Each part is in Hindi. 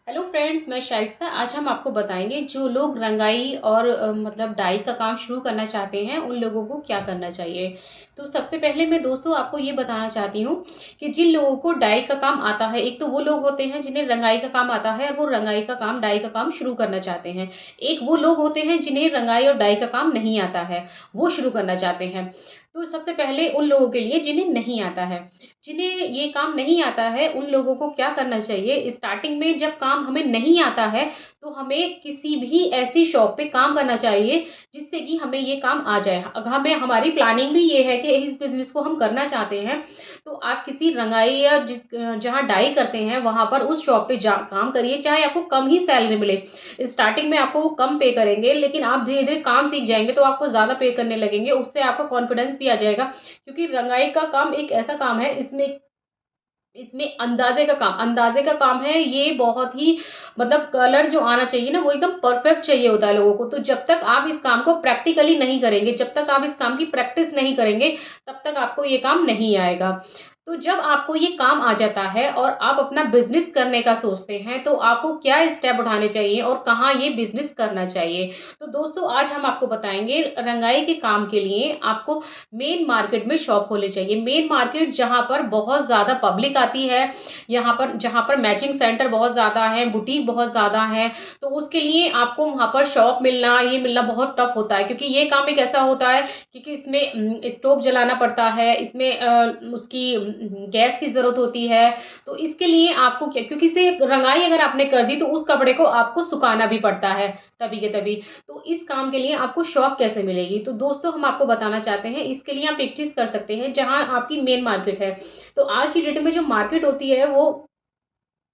हेलो फ्रेंड्स, मैं शाइस्ता। आज हम आपको बताएंगे जो लोग रंगाई और मतलब डाई का काम शुरू करना चाहते हैं उन लोगों को क्या करना चाहिए। तो सबसे पहले मैं दोस्तों आपको ये बताना चाहती हूँ कि जिन लोगों को डाई का काम आता है, एक तो वो लोग होते हैं जिन्हें रंगाई का काम आता है और वो रंगाई का काम डाई का काम शुरू करना चाहते हैं। एक वो लोग होते हैं जिन्हें रंगाई और डाई का काम नहीं आता है, वो शुरू करना चाहते हैं। तो सबसे पहले उन लोगों के लिए जिन्हें नहीं आता है, जिन्हें ये काम नहीं आता है, उन लोगों को क्या करना चाहिए। स्टार्टिंग में जब काम हमें नहीं आता है तो हमें किसी भी ऐसी शॉप पे काम करना चाहिए जिससे कि हमें ये काम आ जाए। हमें हमारी प्लानिंग भी ये है कि इस बिजनेस को हम करना चाहते हैं, तो आप किसी रंगाई या जहाँ डाई करते हैं वहां पर उस शॉप पे जा काम करिए, चाहे आपको कम ही सैलरी मिले। स्टार्टिंग में आपको वो कम पे करेंगे, लेकिन आप धीरे धीरे काम सीख जाएंगे तो आपको ज़्यादा पे करने लगेंगे। उससे आपका कॉन्फिडेंस भी आ जाएगा, क्योंकि रंगाई का काम एक ऐसा काम है, इसमें इसमें अंदाज़े का काम है। ये बहुत ही मतलब कलर जो आना चाहिए ना, वो एकदम परफेक्ट चाहिए होता है लोगों को। तो जब तक आप इस काम को प्रैक्टिकली नहीं करेंगे, जब तक आप इस काम की प्रैक्टिस नहीं करेंगे, तब तक आपको ये काम नहीं आएगा। तो जब आपको ये काम आ जाता है और आप अपना बिज़नेस करने का सोचते हैं, तो आपको क्या स्टेप उठाने चाहिए और कहाँ ये बिज़नेस करना चाहिए। तो दोस्तों आज हम आपको बताएँगे रंगाई के काम के लिए आपको मेन मार्केट में शॉप खोलनी चाहिए। मेन मार्केट जहाँ पर बहुत ज़्यादा पब्लिक आती है, यहाँ पर जहाँ पर मैचिंग सेंटर बहुत ज़्यादा है, बुटीक बहुत ज़्यादा है, तो उसके लिए आपको वहाँ पर शॉप मिलना, ये मिलना बहुत टफ होता है, क्योंकि ये काम एक ऐसा होता है क्योंकि इसमें स्टोव जलाना पड़ता है, इसमें उसकी गैस की ज़रूरत होती है। तो इसके लिए आपको क्या, क्योंकि इसे रंगाई अगर आपने कर दी तो उस कपड़े को आपको सुखाना भी पड़ता है तभी के तभी। तो इस काम के लिए आपको शॉप कैसे मिलेगी, तो दोस्तों हम आपको बताना चाहते हैं। इसके लिए आप एक चीज़ कर सकते हैं, जहाँ आपकी मेन मार्केट है, तो आज की डेट में जो मार्केट होती है वो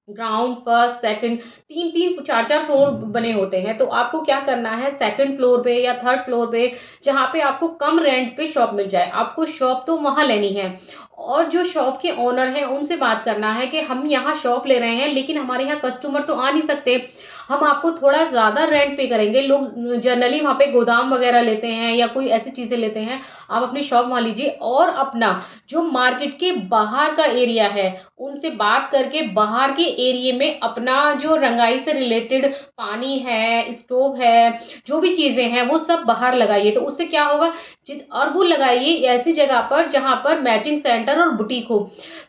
ग्राउंड, फर्स्ट, सेकंड, 3-3 4-4 फ्लोर बने होते हैं। तो आपको क्या करना है, सेकंड फ्लोर पे या थर्ड फ्लोर पे जहाँ पे आपको कम रेंट पे शॉप मिल जाए, आपको शॉप तो वहाँ लेनी है। और जो शॉप के ओनर हैं उनसे बात करना है कि हम यहाँ शॉप ले रहे हैं, लेकिन हमारे यहाँ कस्टमर तो आ नहीं सकते, हम आपको थोड़ा ज़्यादा रेंट पे करेंगे। लोग जनरली वहाँ पे गोदाम वगैरह लेते हैं या कोई ऐसी चीज़ें लेते हैं, आप अपनी शॉप वहाँ लीजिए। और अपना जो मार्केट के बाहर का एरिया है, उनसे बात करके बाहर के एरिया में अपना जो रंगाई से रिलेटेड पानी है, स्टोव है, जो भी चीज़ें हैं वो सब बाहर लगाइए। तो उससे क्या होगा, जित और वो लगाइए ऐसी जगह पर जहाँ पर मैचिंग सेंटर और बुटीक हो।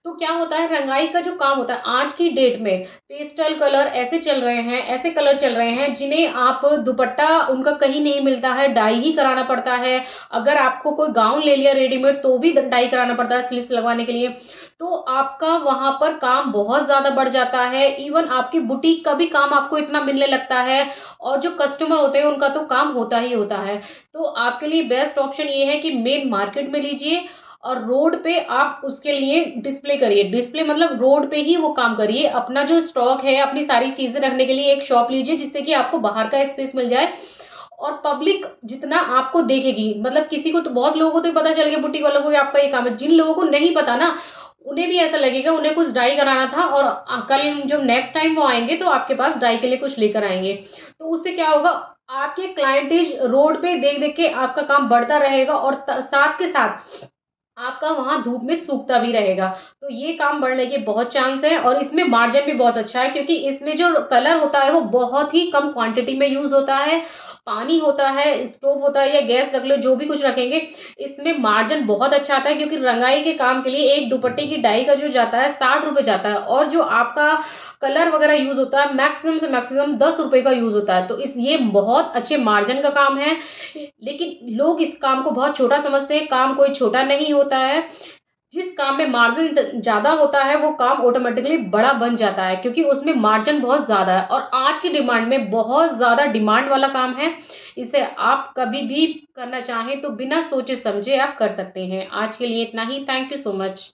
तो क्या होता है, रंगाई का जो काम होता है आज की डेट में, पेस्टल कलर ऐसे चल रहे हैं, ऐसे कलर चल रहे हैं जिन्हें आप दुपट्टा उनका कहीं नहीं मिलता है, डाई ही कराना पड़ता है। अगर आपको कोई गाउन ले लिया रेडीमेड तो भी डाई कराना पड़ता है स्लीव्स लगवाने के लिए। तो आपका वहाँ पर काम बहुत ज़्यादा बढ़ जाता है। इवन आपकी बुटीक का भी काम आपको इतना मिलने लगता है, और जो कस्टमर होते हैं उनका तो काम होता ही होता है। तो आपके लिए बेस्ट ऑप्शन ये है कि मेन मार्केट में लीजिए, और रोड पे आप उसके लिए डिस्प्ले करिए। डिस्प्ले मतलब रोड पे ही वो काम करिए। अपना जो स्टॉक है, अपनी सारी चीज़ें रखने के लिए एक शॉप लीजिए, जिससे कि आपको बाहर का स्पेस मिल जाए। और पब्लिक जितना आपको देखेगी, मतलब किसी को तो, बहुत लोगों को तो पता चल गया बुटीक वालों को कि आपका ये काम है। जिन लोगों को नहीं पता ना, उन्हें भी ऐसा लगेगा उन्हें कुछ डाई कराना था, और कल जब नेक्स्ट टाइम वो आएंगे तो आपके पास डाई के लिए कुछ लेकर आएंगे। तो उससे क्या होगा, आपके क्लाइंटेज रोड पे देख देख के आपका काम बढ़ता रहेगा, और साथ के साथ आपका वहाँ धूप में सूखता भी रहेगा। तो ये काम बढ़ने के बहुत चांस है, और इसमें मार्जिन भी बहुत अच्छा है, क्योंकि इसमें जो कलर होता है वो बहुत ही कम क्वांटिटी में यूज़ होता है। पानी होता है, स्टोव होता है या गैस रख लो, जो भी कुछ रखेंगे, इसमें मार्जिन बहुत अच्छा आता है। क्योंकि रंगाई के काम के लिए एक दुपट्टे की डाई का जो जाता है 60 रुपए जाता है, और जो आपका कलर वगैरह यूज़ होता है मैक्सिमम से मैक्सिमम 10 रुपए का यूज़ होता है। तो इस ये बहुत अच्छे मार्जिन का काम है, लेकिन लोग इस काम को बहुत छोटा समझते हैं। काम कोई छोटा नहीं होता है। जिस काम में मार्जिन ज़्यादा होता है वो काम ऑटोमेटिकली बड़ा बन जाता है, क्योंकि उसमें मार्जिन बहुत ज़्यादा है, और आज की डिमांड में बहुत ज़्यादा डिमांड वाला काम है। इसे आप कभी भी करना चाहें तो बिना सोचे समझे आप कर सकते हैं। आज के लिए इतना ही। Thank you so much.